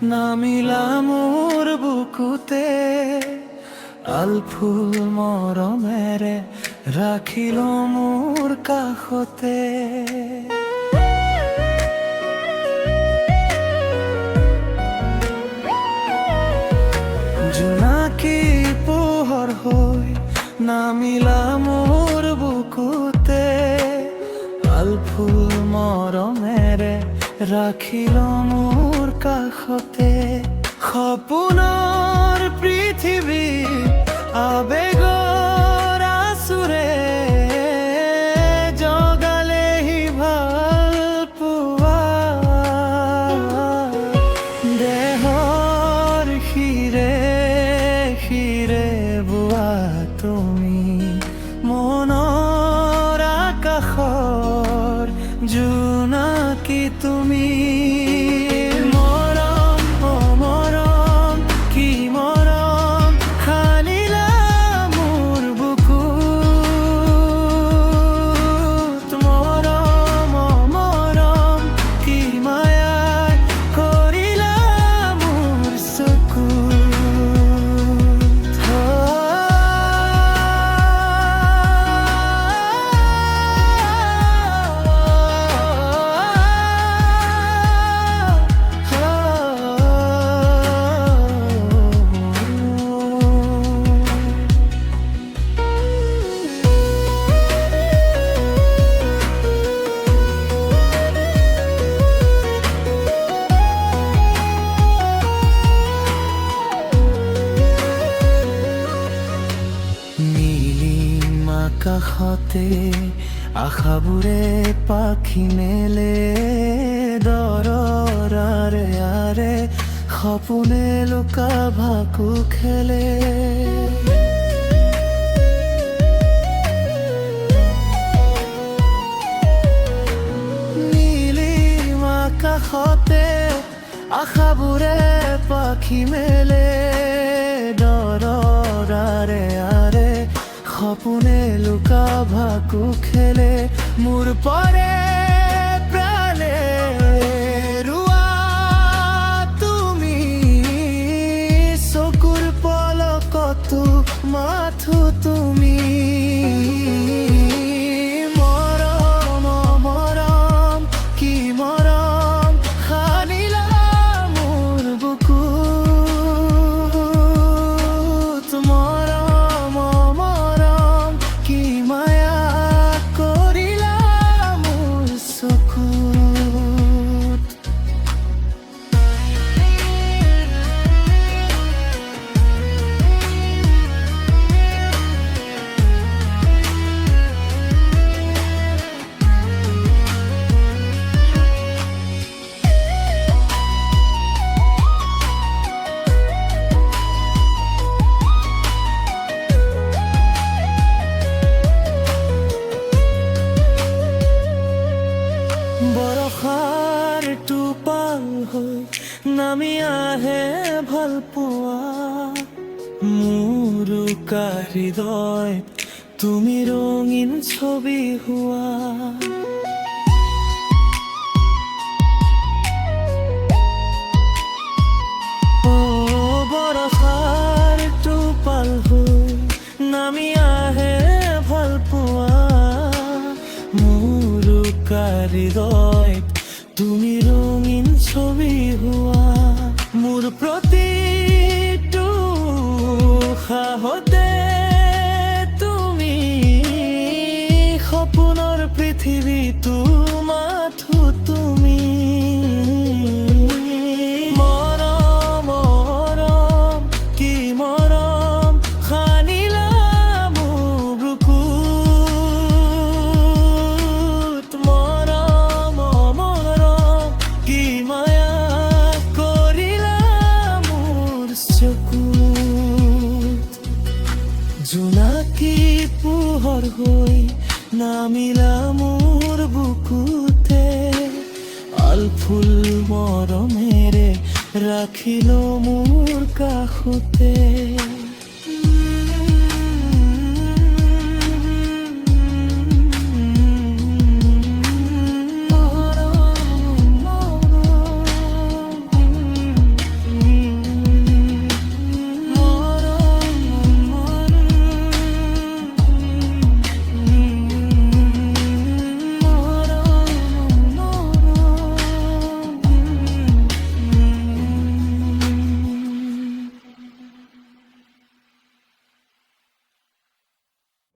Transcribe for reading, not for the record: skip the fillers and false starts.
নামিলা মোৰ বুকুতে আলফুল মৰমেৰে ৰাখিল মোৰ কাষতে। জোনাকী পোহৰ হৈ নামিলা মোৰ বুকুতে আলফুল মৰমেৰে ৰাখিল মোৰ কাষতে। সপোনৰ পৃথিৱী আবেগৰ আচুৰে জগালেহি ভাল পোৱা। দেহৰ শিৰে শিৰে বোৱা তুমি মনৰ আকাশৰ জোনাকী তুমি। কাষতে আশাবোৰে পাখি মেলে দৰাৰে আৰে সপোনে লুকা ভাকু খেলে। নীলিম আকাশতে আশাবোৰে পাখি মেলে দৰাৰে আৰে সপোনে লুকা ভাকু খেলে। মোৰ পৰে প্ৰাণে ৰোৱা তুমি চকুৰ পলকতো মাথো তুমি। মৰম মৰম কি মৰম সানিলা মোৰ বুকুত। মৰম মৰম কি মায়া কৰিলা মোৰ চকুত। বৰষাৰ টোপাল হৈ নামি আহে ভাল পোৱা মোৰ হৃদয় তুমি ৰঙীন ছবি হোৱা। বৰষাৰ টোপাল হৈ নামি আহে ভাল পোৱা মোৰ হৃদয় তুমি ৰঙীন ছবি হোৱা। মোৰ প্ৰতিটো সাহতে তুমি সপোনৰ পৃথিৱীটো মাথো তুমি। মৰম মৰম কি মৰম সানিলা মোৰ বুকুত। মৰম মৰম কি মায়া কৰিলা মোৰ চকুত। জোনাকী পোহৰ হৈ নামিলা মোৰ বুকুতে আলফুল মৰমেৰে ৰাখিল মোৰ কাষতে।